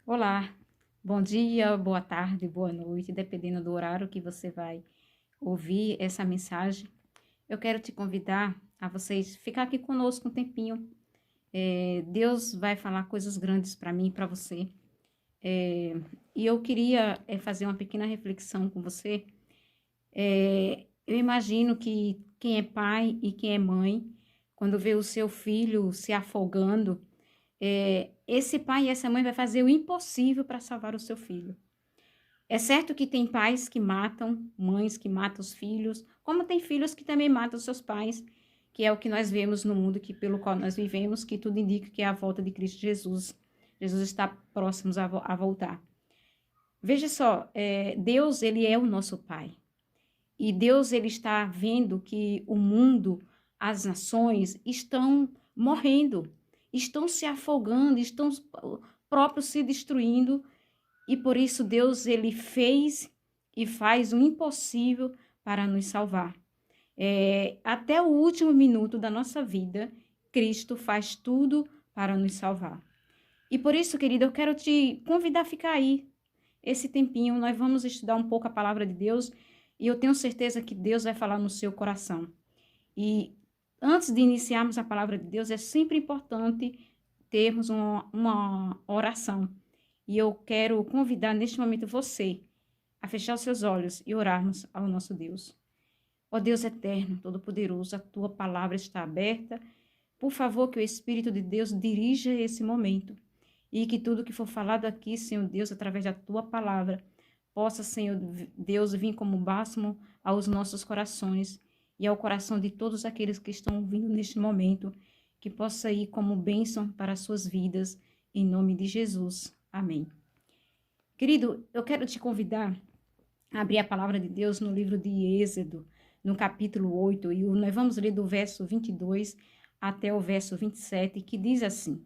Olá, bom dia, boa tarde, boa noite, dependendo do horário que você vai ouvir essa mensagem. Eu quero te convidar a vocês ficar aqui conosco um tempinho. Deus vai falar coisas grandes para mim e para você. E eu queria fazer uma pequena reflexão com você. Eu imagino que quem é pai e quem é mãe, quando vê o seu filho se afogando, esse pai e essa mãe vai fazer o impossível para salvar o seu filho. É certo que tem pais que matam, mães que matam os filhos, como tem filhos que também matam seus pais, que é o que nós vemos no mundo que pelo qual nós vivemos, que tudo indica que é a volta de Cristo Jesus. Jesus está próximo a voltar. Veja só, Deus, ele é o nosso Pai. E Deus, ele está vendo que o mundo, as nações estão morrendo, estão se afogando, estão próprios se destruindo. E por isso Deus, ele fez e faz o impossível para nos salvar. Até o último minuto da nossa vida, Cristo faz tudo para nos salvar. E por isso, querido, eu quero te convidar a ficar aí esse tempinho. Nós vamos estudar um pouco a palavra de Deus e eu tenho certeza que Deus vai falar no seu coração. E antes de iniciarmos a palavra de Deus, é sempre importante termos uma oração. E eu quero convidar neste momento você a fechar os seus olhos e orarmos ao nosso Deus. Ó Deus eterno, todo-poderoso, a tua palavra está aberta. Por favor, que o Espírito de Deus dirija esse momento e que tudo que for falado aqui, Senhor Deus, através da tua palavra, possa, Senhor Deus, vir como bálsamo aos nossos corações e ao coração de todos aqueles que estão ouvindo neste momento, que possa ir como bênção para as suas vidas, em nome de Jesus. Amém. Querido, eu quero te convidar a abrir a palavra de Deus no livro de Êxodo, no capítulo 8, e nós vamos ler do verso 22 até o verso 27, que diz assim: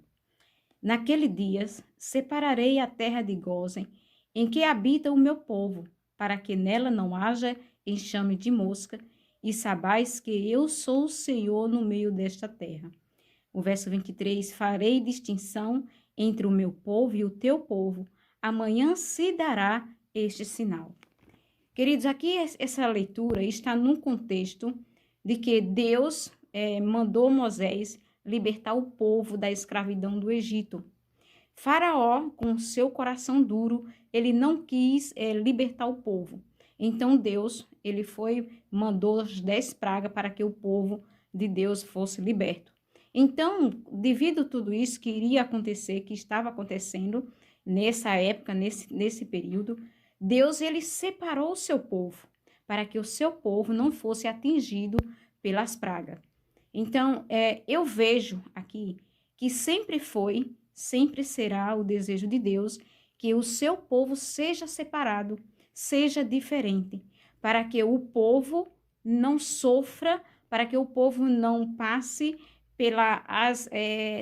Naquele dia separarei a terra de Gósen, em que habita o meu povo, para que nela não haja enxame de mosca, e sabais que eu sou o Senhor no meio desta terra. O verso 23, farei distinção entre o meu povo e o teu povo, amanhã se dará este sinal. Queridos, aqui essa leitura está num contexto de que Deus mandou Moisés libertar o povo da escravidão do Egito. Faraó, com seu coração duro, ele não quis libertar o povo. Então Deus, mandou as 10 pragas para que o povo de Deus fosse liberto. Então, devido a tudo isso que iria acontecer, que estava acontecendo nessa época, nesse período, Deus, ele separou o seu povo, para que o seu povo não fosse atingido pelas pragas. Então, eu vejo aqui que sempre será o desejo de Deus que o seu povo seja separado, seja diferente, para que o povo não sofra, para que o povo não passe pela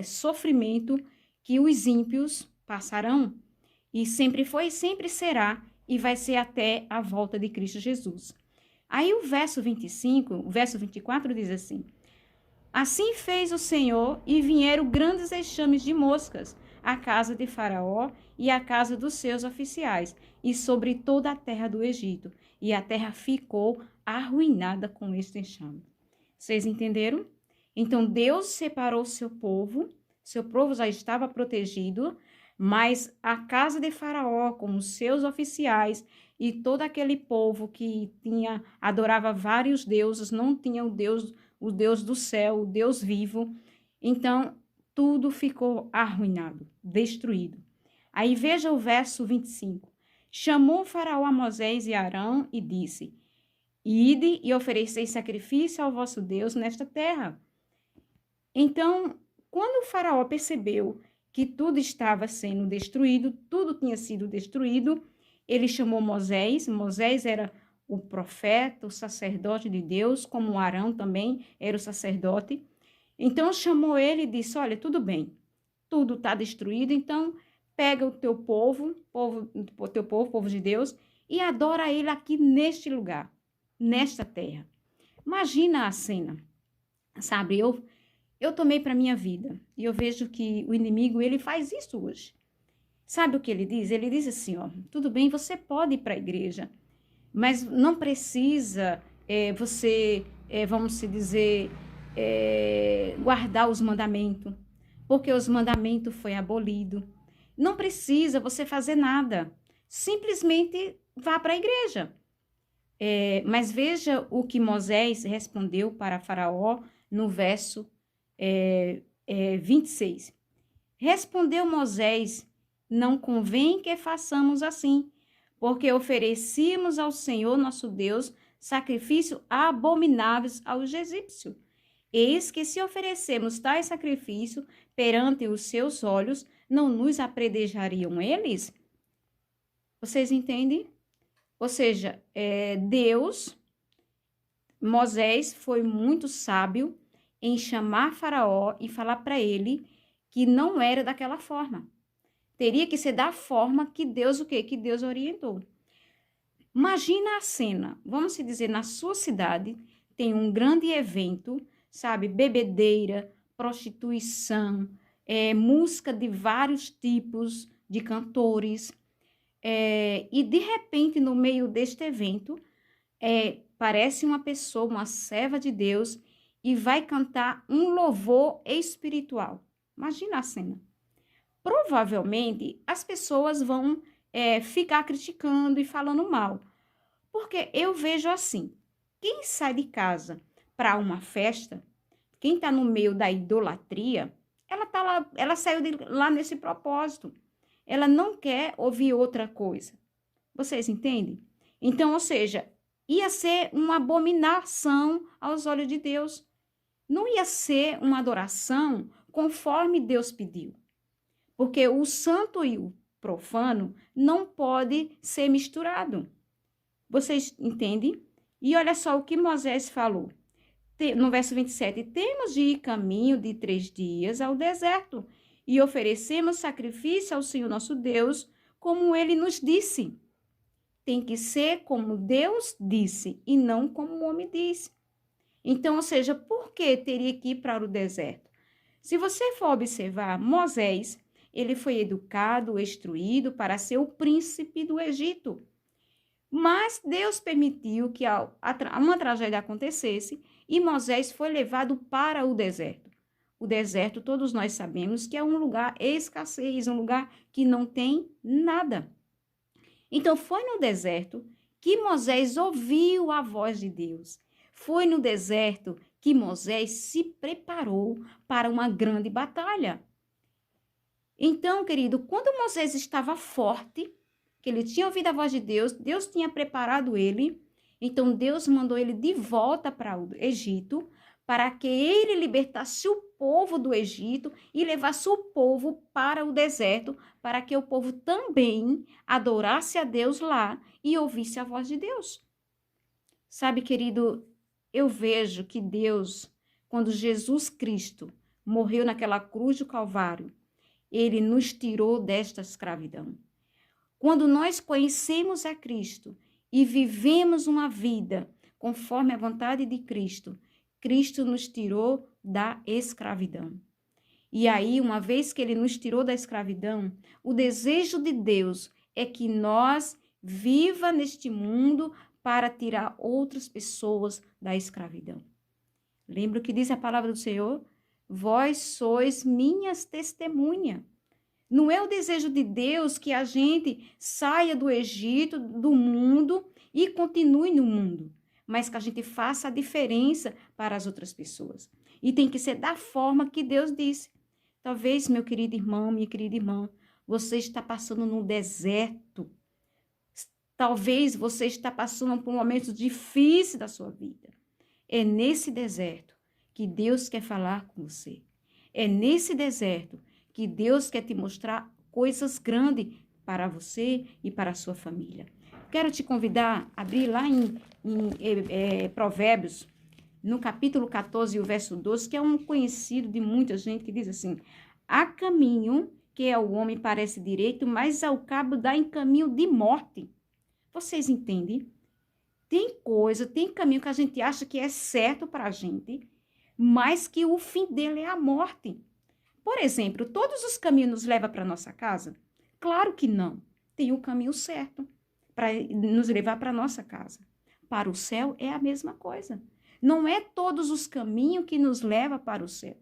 sofrimento que os ímpios passarão. E sempre foi, sempre será, e vai ser até a volta de Cristo Jesus. Aí o verso 25, o verso 24 diz assim: Assim fez o Senhor, e vieram grandes enxames de moscas à casa de Faraó e à casa dos seus oficiais, e sobre toda a terra do Egito, e a terra ficou arruinada com este enxame. Vocês entenderam? Então Deus separou seu povo já estava protegido, mas a casa de Faraó, com os seus oficiais e todo aquele povo que adorava vários deuses, não tinha o Deus do céu, o Deus vivo. Então, tudo ficou arruinado, destruído. Aí veja o verso 25. Chamou Faraó a Moisés e Arão e disse: Ide e ofereceis sacrifício ao vosso Deus nesta terra. Então, quando o Faraó percebeu que tudo estava sendo destruído, tudo tinha sido destruído, ele chamou Moisés. Moisés era o profeta, o sacerdote de Deus, como Arão também era o sacerdote. Então chamou ele e disse: Olha, tudo bem, tudo está destruído, então pega o teu povo, povo de Deus, e adora ele aqui neste lugar, nesta terra. Imagina a cena, sabe? Eu tomei para minha vida e eu vejo que o inimigo, ele faz isso hoje. Sabe o que ele diz? Ele diz assim, ó, tudo bem, você pode ir para a igreja, mas não precisa vamos se dizer, guardar os mandamentos, porque os mandamentos foi abolido. Não precisa você fazer nada, simplesmente vá para a igreja. Mas veja o que Moisés respondeu para Faraó no verso 26. Respondeu Moisés: não convém que façamos assim, porque oferecíamos ao Senhor nosso Deus sacrifício abomináveis aos egípcios. Eis que se oferecemos tais sacrifício perante os seus olhos, não nos apredejariam eles? Vocês entendem? Ou seja, Moisés foi muito sábio em chamar Faraó e falar para ele que não era daquela forma. Teria que ser da forma que Deus, que Deus orientou. Imagina a cena, vamos se dizer, na sua cidade tem um grande evento, sabe, bebedeira, prostituição, música de vários tipos de cantores, e de repente no meio deste evento, parece uma pessoa, uma serva de Deus, e vai cantar um louvor espiritual. Imagina a cena. Provavelmente as pessoas vão ficar criticando e falando mal. Porque eu vejo assim, quem sai de casa para uma festa, quem está no meio da idolatria, ela saiu lá nesse propósito. Ela não quer ouvir outra coisa. Vocês entendem? Então, ou seja, ia ser uma abominação aos olhos de Deus. Não ia ser uma adoração conforme Deus pediu. Porque o santo e o profano não pode ser misturado. Vocês entendem? E olha só o que Moisés falou. No verso 27, temos de ir caminho de 3 dias ao deserto e oferecemos sacrifício ao Senhor nosso Deus, como ele nos disse. Tem que ser como Deus disse e não como o homem disse. Então, ou seja, por que teria que ir para o deserto? Se você for observar, Moisés, ele foi educado, instruído para ser o príncipe do Egito. Mas Deus permitiu que uma tragédia acontecesse e Moisés foi levado para o deserto. O deserto, todos nós sabemos que é um lugar escassez, um lugar que não tem nada. Então, foi no deserto que Moisés ouviu a voz de Deus. Foi no deserto que Moisés se preparou para uma grande batalha. Então, querido, quando Moisés estava forte, que ele tinha ouvido a voz de Deus, Deus tinha preparado ele, então Deus mandou ele de volta para o Egito, para que ele libertasse o povo do Egito e levasse o povo para o deserto, para que o povo também adorasse a Deus lá e ouvisse a voz de Deus. Sabe, querido, eu vejo que Deus, quando Jesus Cristo morreu naquela cruz do Calvário, ele nos tirou desta escravidão. Quando nós conhecemos a Cristo e vivemos uma vida conforme a vontade de Cristo, Cristo nos tirou da escravidão. E aí, uma vez que ele nos tirou da escravidão, o desejo de Deus é que nós viva neste mundo para tirar outras pessoas da escravidão. Lembra o que diz a palavra do Senhor? Vós sois minhas testemunhas. Não é o desejo de Deus que a gente saia do Egito, do mundo e continue no mundo, mas que a gente faça a diferença para as outras pessoas. E tem que ser da forma que Deus disse. Talvez, meu querido irmão, minha querida irmã, você está passando num deserto. Talvez você está passando por um momento difícil da sua vida. É nesse deserto que Deus quer falar com você. É nesse deserto que Deus quer te mostrar coisas grandes para você e para a sua família. Quero te convidar a abrir lá em Provérbios, no capítulo 14, o verso 12, que é um conhecido de muita gente, que diz assim: há caminho que ao homem parece direito, mas ao cabo dá em caminho de morte. Vocês entendem? Tem caminho que a gente acha que é certo para a gente, mas que o fim dele é a morte. Por exemplo, todos os caminhos nos levam para nossa casa? Claro que não. Tem o caminho certo para nos levar para a nossa casa. Para o céu é a mesma coisa. Não é todos os caminhos que nos levam para o céu.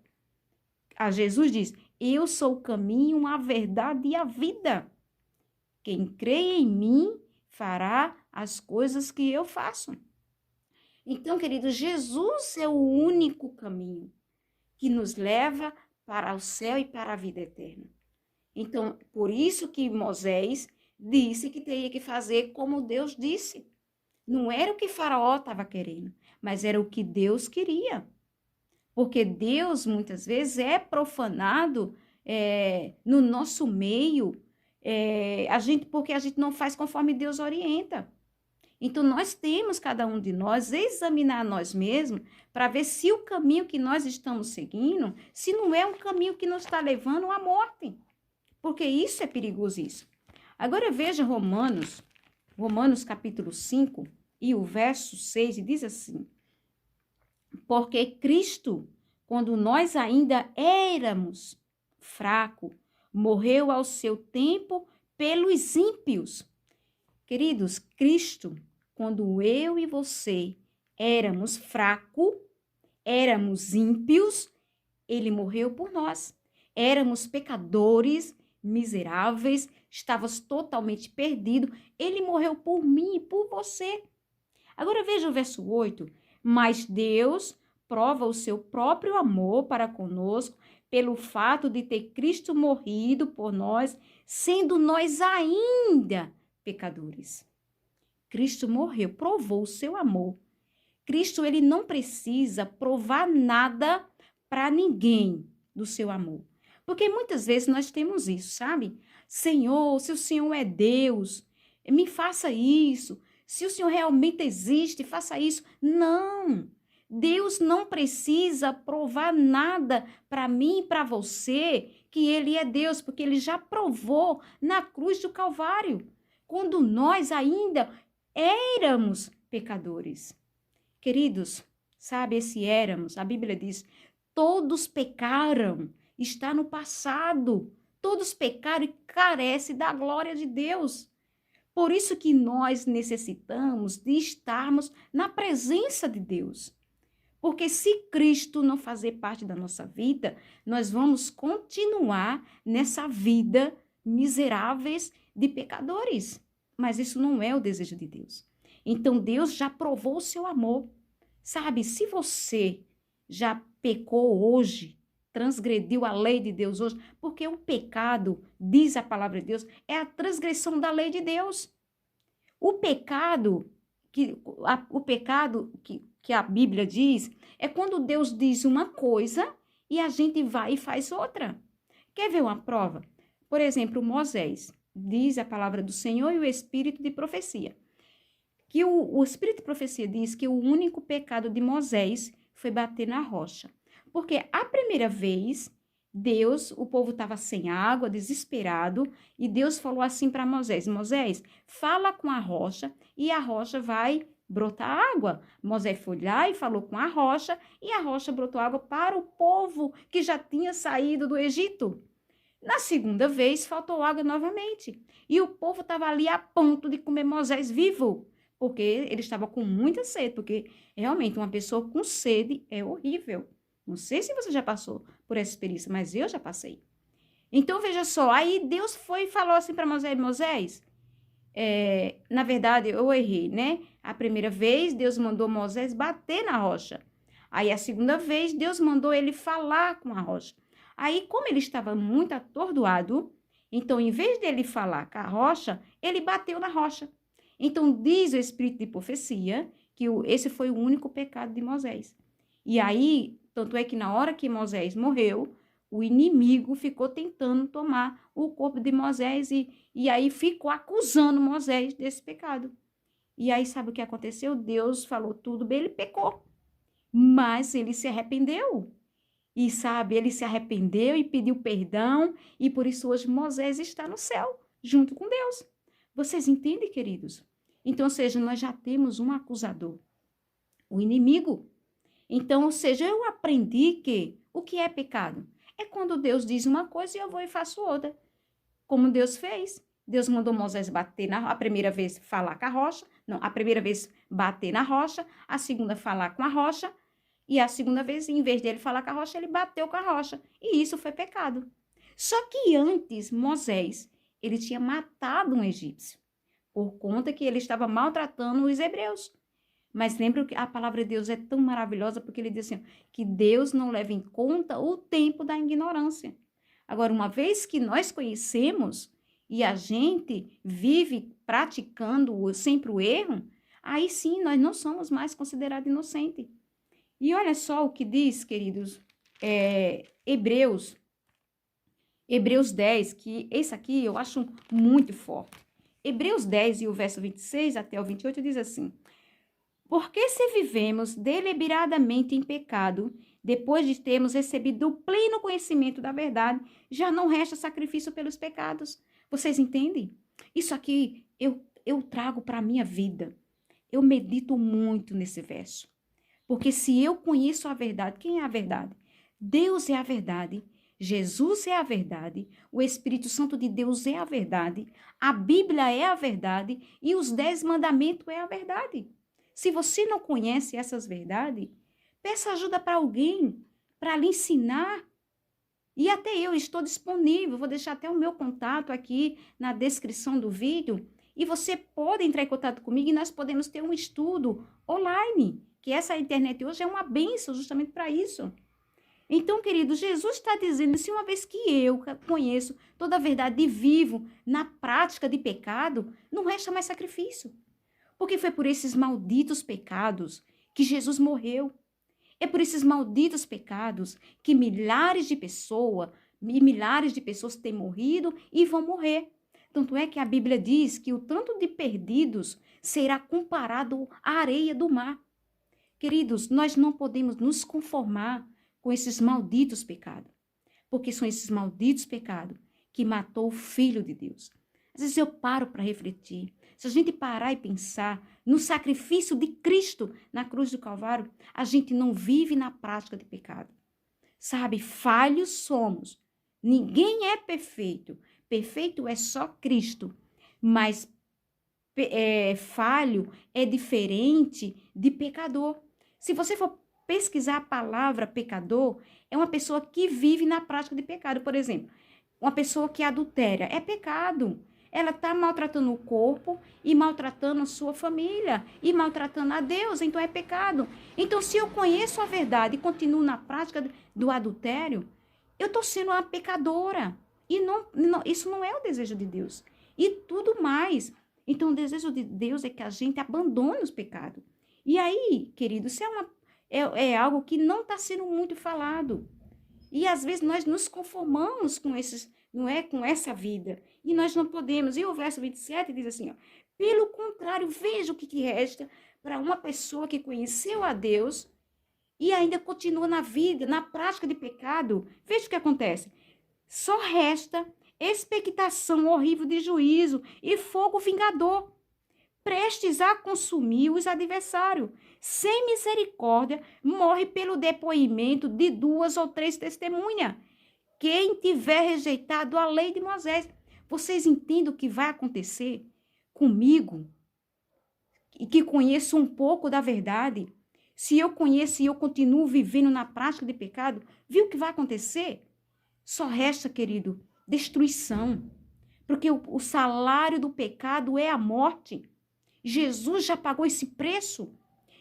A Jesus diz, eu sou o caminho, a verdade e a vida. Quem crê em mim fará as coisas que eu faço. Então, querido, Jesus é o único caminho que nos leva para o céu e para a vida eterna. Então, por isso que Moisés disse que teria que fazer como Deus disse. Não era o que Faraó estava querendo, mas era o que Deus queria. Porque Deus, muitas vezes, é profanado no nosso meio, porque a gente não faz conforme Deus orienta. Então, nós temos, cada um de nós, examinar nós mesmos para ver se o caminho que nós estamos seguindo, se não é um caminho que nos está levando à morte. Porque isso é perigosíssimo. Agora veja Romanos capítulo 5 e o verso 6, e diz assim, porque Cristo, quando nós ainda éramos fracos, morreu ao seu tempo pelos ímpios. Queridos, Cristo, quando eu e você éramos fracos, éramos ímpios, ele morreu por nós. Éramos pecadores, miseráveis, estávamos totalmente perdidos. Ele morreu por mim e por você. Agora veja o verso 8. Mas Deus prova o seu próprio amor para conosco pelo fato de ter Cristo morrido por nós, sendo nós ainda pecadores. Cristo morreu, provou o seu amor. Cristo, ele não precisa provar nada para ninguém do seu amor. Porque muitas vezes nós temos isso, sabe? Senhor, se o Senhor é Deus, me faça isso. Se o Senhor realmente existe, faça isso. Não. Deus não precisa provar nada para mim e para você que ele é Deus, porque ele já provou na cruz do Calvário, quando nós ainda éramos pecadores. Queridos, sabe, esse éramos, a Bíblia diz, todos pecaram, está no passado. Todos pecaram e carecem da glória de Deus. Por isso que nós necessitamos de estarmos na presença de Deus. Porque se Cristo não fazer parte da nossa vida, nós vamos continuar nessa vida miseráveis de pecadores. Mas isso não é o desejo de Deus. Então, Deus já provou o seu amor. Sabe, se você já pecou hoje, transgrediu a lei de Deus hoje, porque o pecado, diz a palavra de Deus, é a transgressão da lei de Deus. O pecado que a Bíblia diz é quando Deus diz uma coisa e a gente vai e faz outra. Quer ver uma prova? Por exemplo, Moisés, diz a palavra do Senhor e o Espírito de profecia. Que o Espírito de profecia diz que o único pecado de Moisés foi bater na rocha. Porque a primeira vez, o povo estava sem água, desesperado, e Deus falou assim para Moisés, Moisés, fala com a rocha e a rocha vai brotar água. Moisés foi lá e falou com a rocha, e a rocha brotou água para o povo que já tinha saído do Egito. Na segunda vez, faltou água novamente, e o povo estava ali a ponto de comer Moisés vivo, porque ele estava com muita sede, porque realmente uma pessoa com sede é horrível. Não sei se você já passou por essa experiência, mas eu já passei. Então, veja só, aí Deus foi e falou assim para Moisés, Moisés, na verdade, eu errei, né? A primeira vez, Deus mandou Moisés bater na rocha. Aí, a segunda vez, Deus mandou ele falar com a rocha. Aí, como ele estava muito atordoado, então, em vez dele falar com a rocha, ele bateu na rocha. Então, diz o Espírito de profecia que esse foi o único pecado de Moisés. E aí, tanto é que na hora que Moisés morreu, o inimigo ficou tentando tomar o corpo de Moisés e aí ficou acusando Moisés desse pecado. E aí, sabe o que aconteceu? Deus falou tudo bem, ele pecou. Mas ele se arrependeu. E sabe, ele se arrependeu e pediu perdão. E por isso hoje Moisés está no céu, junto com Deus. Vocês entendem, queridos? Então, ou seja, nós já temos um acusador, o inimigo. Então, ou seja, eu aprendi que o que é pecado? É quando Deus diz uma coisa e eu vou e faço outra. como Deus fez. Deus mandou Moisés bater a primeira vez falar com a rocha, não, a primeira vez bater na rocha, a segunda falar com a rocha, e a segunda vez, em vez dele falar com a rocha, ele bateu com a rocha. E isso foi pecado. Só que antes, Moisés, ele tinha matado um egípcio, por conta que ele estava maltratando os hebreus. Mas lembra que a palavra de Deus é tão maravilhosa, porque ele diz assim, que Deus não leva em conta o tempo da ignorância. Agora, uma vez que nós conhecemos e a gente vive praticando sempre o erro, aí sim nós não somos mais considerados inocentes. E olha só o que diz, queridos, Hebreus 10, que esse aqui eu acho muito forte. Hebreus 10 e o verso 26 até o 28 diz assim: porque se vivemos deliberadamente em pecado, depois de termos recebido o pleno conhecimento da verdade, já não resta sacrifício pelos pecados. Vocês entendem? Isso aqui eu trago para a minha vida. Eu medito muito nesse verso. Porque se eu conheço a verdade, quem é a verdade? Deus é a verdade, Jesus é a verdade, o Espírito Santo de Deus é a verdade, a Bíblia é a verdade e os 10 mandamentos é a verdade. Se você não conhece essas verdades, peça ajuda para alguém, para lhe ensinar. E até eu estou disponível, vou deixar até o meu contato aqui na descrição do vídeo. E você pode entrar em contato comigo e nós podemos ter um estudo online, que essa internet hoje é uma bênção justamente para isso. Então, querido, Jesus está dizendo, se uma vez que eu conheço toda a verdade e vivo na prática de pecado, não resta mais sacrifício. Porque foi por esses malditos pecados que Jesus morreu. É por esses malditos pecados que milhares de pessoas têm morrido e vão morrer. Tanto é que a Bíblia diz que o tanto de perdidos será comparado à areia do mar. Queridos, nós não podemos nos conformar com esses malditos pecados, porque são esses malditos pecados que matou o Filho de Deus. Às vezes eu paro para refletir. Se a gente parar e pensar no sacrifício de Cristo na cruz do Calvário, a gente não vive na prática de pecado. Sabe, falhos somos. Ninguém é perfeito. Perfeito é só Cristo. Mas falho é diferente de pecador. Se você for pesquisar a palavra pecador, é uma pessoa que vive na prática de pecado. Por exemplo, uma pessoa que adultera é pecado. Ela está maltratando o corpo e maltratando a sua família e maltratando a Deus, então é pecado. Então, se eu conheço a verdade e continuo na prática do adultério, eu estou sendo uma pecadora. E isso não é o desejo de Deus. E tudo mais. Então, o desejo de Deus é que a gente abandone os pecados. E aí, querido, isso é algo que não está sendo muito falado. E às vezes nós nos conformamos com com essa vida. E nós não podemos. E o verso 27 diz assim, ó, pelo contrário, veja o que resta para uma pessoa que conheceu a Deus e ainda continua na vida, na prática de pecado. Veja o que acontece. Só resta expectação horrível de juízo e fogo vingador, prestes a consumir os adversários. Sem misericórdia, morre pelo depoimento de 2 ou 3 testemunhas. Quem tiver rejeitado a lei de Moisés. Vocês entendem o que vai acontecer comigo? E que conheço um pouco da verdade. Se eu conheço e eu continuo vivendo na prática de pecado, viu o que vai acontecer? Só resta, querido, destruição. Porque o salário do pecado é a morte. Jesus já pagou esse preço.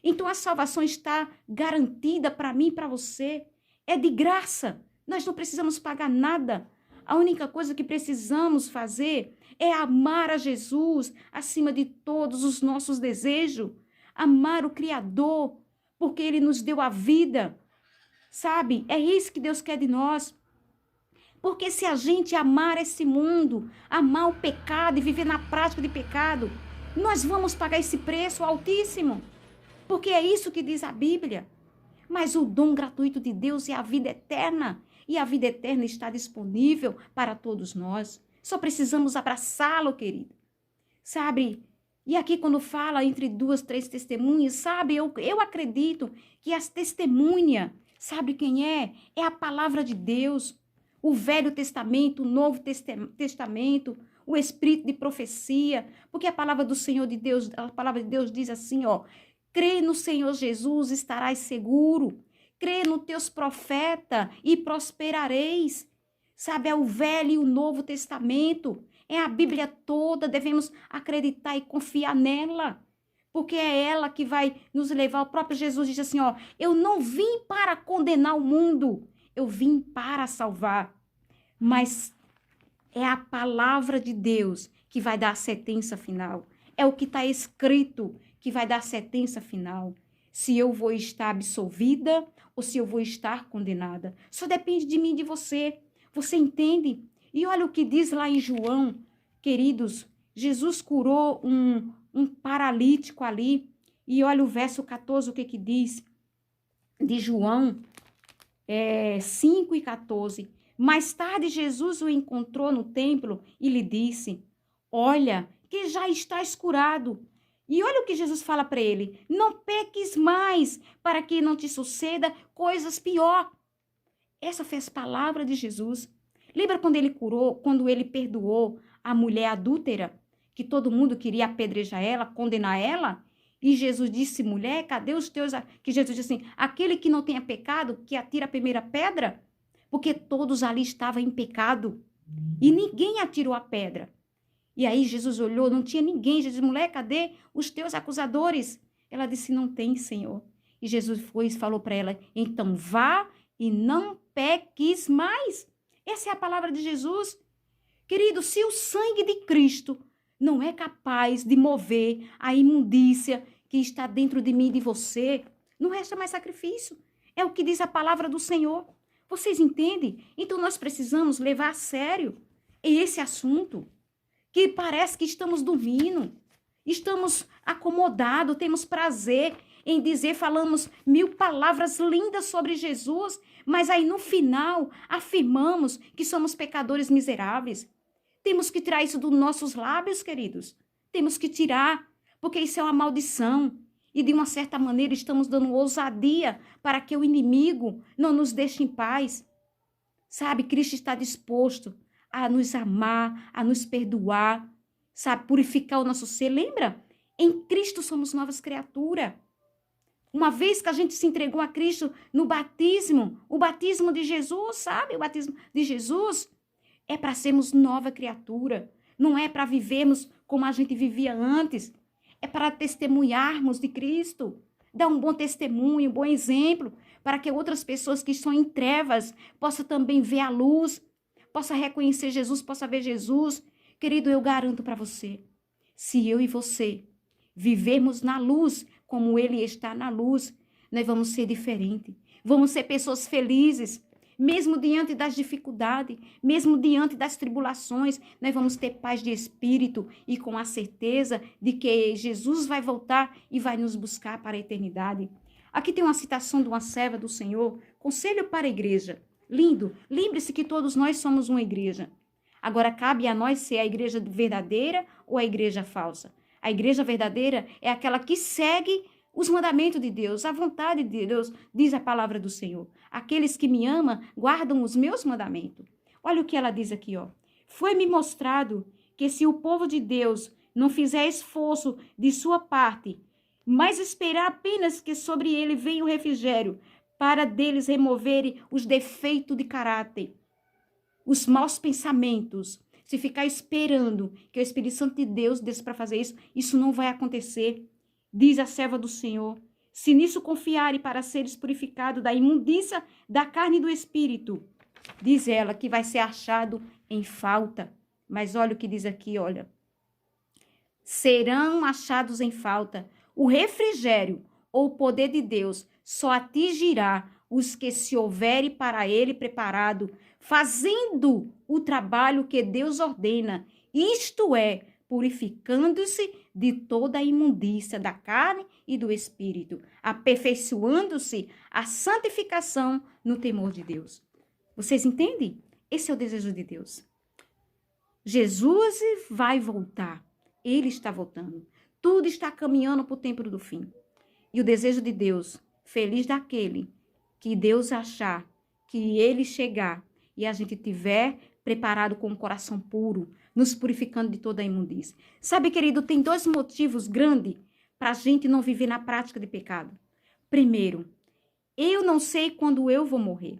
Então a salvação está garantida para mim e para você. É de graça. Nós não precisamos pagar nada. A única coisa que precisamos fazer é amar a Jesus acima de todos os nossos desejos. Amar o Criador, porque Ele nos deu a vida. Sabe? É isso que Deus quer de nós. Porque se a gente amar esse mundo, amar o pecado e viver na prática de pecado, nós vamos pagar esse preço altíssimo. Porque é isso que diz a Bíblia. Mas o dom gratuito de Deus é a vida eterna. E a vida eterna está disponível para todos nós. Só precisamos abraçá-lo, querido. Sabe? E aqui quando fala entre 2, 3 testemunhas, sabe? Eu acredito que as testemunhas, sabe quem é? É a palavra de Deus. o Velho Testamento, o Novo Testamento, o espírito de profecia, porque a palavra do Senhor de Deus, a palavra de Deus diz assim, ó, crê no Senhor Jesus, estarás seguro. Crê nos teus profetas e prosperareis. Sabe, é o Velho e o Novo Testamento. É a Bíblia toda, devemos acreditar e confiar nela. Porque é ela que vai nos levar. O próprio Jesus diz assim, ó, eu não vim para condenar o mundo, eu vim para salvar. Mas é a palavra de Deus que vai dar a sentença final. É o que está escrito que vai dar a sentença final. Se eu vou estar absolvida ou se eu vou estar condenada. Só depende de mim e de você. Você entende? E olha o que diz lá em João, queridos. Jesus curou um paralítico ali. E olha o verso 14, o que diz? De João 5 e 14. Mais tarde, Jesus o encontrou no templo e lhe disse, olha, que já estás curado. E olha o que Jesus fala para ele, não peques mais, para que não te suceda coisas pior. Essa foi a palavra de Jesus. Lembra quando ele curou, quando ele perdoou a mulher adúltera, que todo mundo queria apedrejar ela, condenar ela? E Jesus disse, mulher, cadê os teus... Que Jesus disse assim, aquele que não tenha pecado, que atira a primeira pedra, porque todos ali estavam em pecado. E ninguém atirou a pedra. E aí Jesus olhou, não tinha ninguém. Jesus disse, mulher, cadê os teus acusadores? Ela disse, não tem, Senhor. E Jesus foi e falou para ela, então vá e não peques mais. Essa é a palavra de Jesus. Querido, se o sangue de Cristo não é capaz de mover a imundícia que está dentro de mim e de você, não resta mais sacrifício. É o que diz a palavra do Senhor. Vocês entendem? Então nós precisamos levar a sério esse assunto, que parece que estamos dormindo, estamos acomodados, temos prazer em dizer, falamos 1000 palavras lindas sobre Jesus, mas aí no final afirmamos que somos pecadores miseráveis. Temos que tirar isso dos nossos lábios, queridos. Temos que tirar, porque isso é uma maldição. E de uma certa maneira estamos dando ousadia para que o inimigo não nos deixe em paz. Sabe, Cristo está disposto a nos amar, a nos perdoar, sabe, purificar o nosso ser. Lembra? Em Cristo somos novas criaturas. Uma vez que a gente se entregou a Cristo no batismo, o batismo de Jesus, sabe? O batismo de Jesus é para sermos nova criatura. Não é para vivermos como a gente vivia antes. É para testemunharmos de Cristo. Dar um bom testemunho, um bom exemplo, para que outras pessoas que estão em trevas possam também ver a luz, possam reconhecer Jesus, possam ver Jesus. Querido, eu garanto para você, se eu e você vivermos na luz, como Ele está na luz, nós vamos ser diferentes. Vamos ser pessoas felizes, mesmo diante das dificuldades, mesmo diante das tribulações, nós vamos ter paz de espírito e com a certeza de que Jesus vai voltar e vai nos buscar para a eternidade. Aqui tem uma citação de uma serva do Senhor, conselho para a igreja. Lindo, lembre-se que todos nós somos uma igreja. Agora cabe a nós ser a igreja verdadeira ou a igreja falsa. A igreja verdadeira é aquela que segue os mandamentos de Deus, a vontade de Deus, diz a palavra do Senhor. Aqueles que me amam guardam os meus mandamentos. Olha o que ela diz aqui, ó. Foi-me mostrado que se o povo de Deus não fizer esforço de sua parte, mas esperar apenas que sobre ele venha o refrigério, para deles removerem os defeitos de caráter, os maus pensamentos, se ficar esperando que o Espírito Santo de Deus desça para fazer isso, isso não vai acontecer. Diz a serva do Senhor, se nisso confiarem para seres purificados da imundícia da carne e do espírito, diz ela que vai ser achado em falta. Mas olha o que diz aqui, olha. Serão achados em falta. O refrigério ou o poder de Deus só atingirá os que se houverem para ele preparado, fazendo o trabalho que Deus ordena, isto é, purificando-se de toda a imundícia da carne e do espírito, aperfeiçoando-se a santificação no temor de Deus. Vocês entendem? Esse é o desejo de Deus. Jesus vai voltar. Ele está voltando. Tudo está caminhando para o tempo do fim. E o desejo de Deus, feliz daquele que Deus achar, que ele chegar e a gente tiver preparado com o coração puro, nos purificando de toda a imundícia. Sabe, querido, tem 2 motivos grandes para a gente não viver na prática de pecado. Primeiro, eu não sei quando eu vou morrer.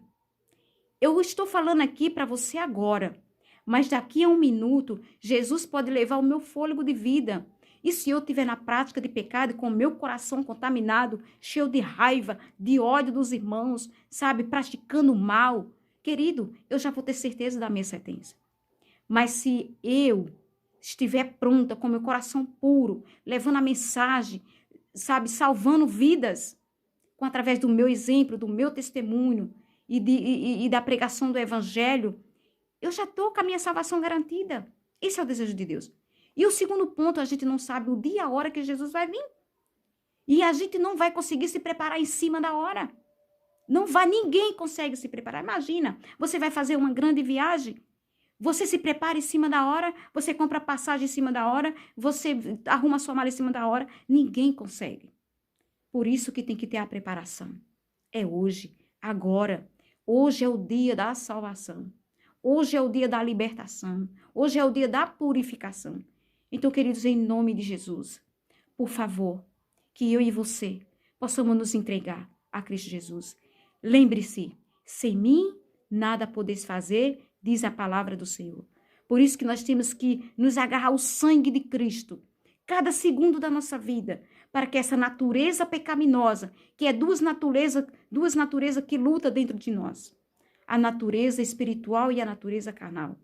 Eu estou falando aqui para você agora, mas daqui a 1 minuto, Jesus pode levar o meu fôlego de vida. E se eu estiver na prática de pecado e com o meu coração contaminado, cheio de raiva, de ódio dos irmãos, sabe, praticando mal, querido, eu já vou ter certeza da minha sentença. Mas se eu estiver pronta, com meu coração puro, levando a mensagem, sabe, salvando vidas, através do meu exemplo, do meu testemunho e da pregação do evangelho, eu já estou com a minha salvação garantida. Esse é o desejo de Deus. E o segundo ponto, a gente não sabe o dia e a hora que Jesus vai vir. E a gente não vai conseguir se preparar em cima da hora. Não vai, ninguém consegue se preparar. Imagina, você vai fazer uma grande viagem, você se prepara em cima da hora, você compra passagem em cima da hora, você arruma sua mala em cima da hora. Ninguém consegue. Por isso que tem que ter a preparação. É hoje, agora. Hoje é o dia da salvação. Hoje é o dia da libertação. Hoje é o dia da purificação. Então, queridos, em nome de Jesus, por favor, que eu e você possamos nos entregar a Cristo Jesus. Lembre-se, sem mim nada podeis fazer, diz a palavra do Senhor. Por isso que nós temos que nos agarrar ao sangue de Cristo, cada segundo da nossa vida, para que essa natureza pecaminosa, que é duas naturezas que lutam dentro de nós, a natureza espiritual e a natureza carnal.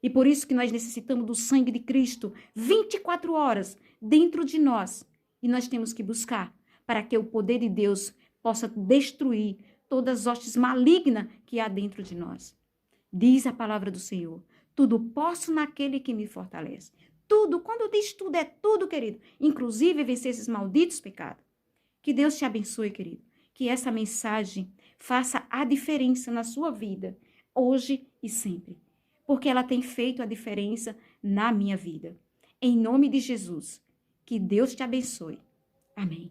E por isso que nós necessitamos do sangue de Cristo 24 horas dentro de nós. E nós temos que buscar para que o poder de Deus possa destruir todas as hostes malignas que há dentro de nós. Diz a palavra do Senhor, tudo posso naquele que me fortalece. Tudo, quando diz tudo, é tudo, querido. Inclusive vencer esses malditos pecados. Que Deus te abençoe, querido. Que essa mensagem faça a diferença na sua vida, hoje e sempre. Porque ela tem feito a diferença na minha vida. Em nome de Jesus, que Deus te abençoe. Amém.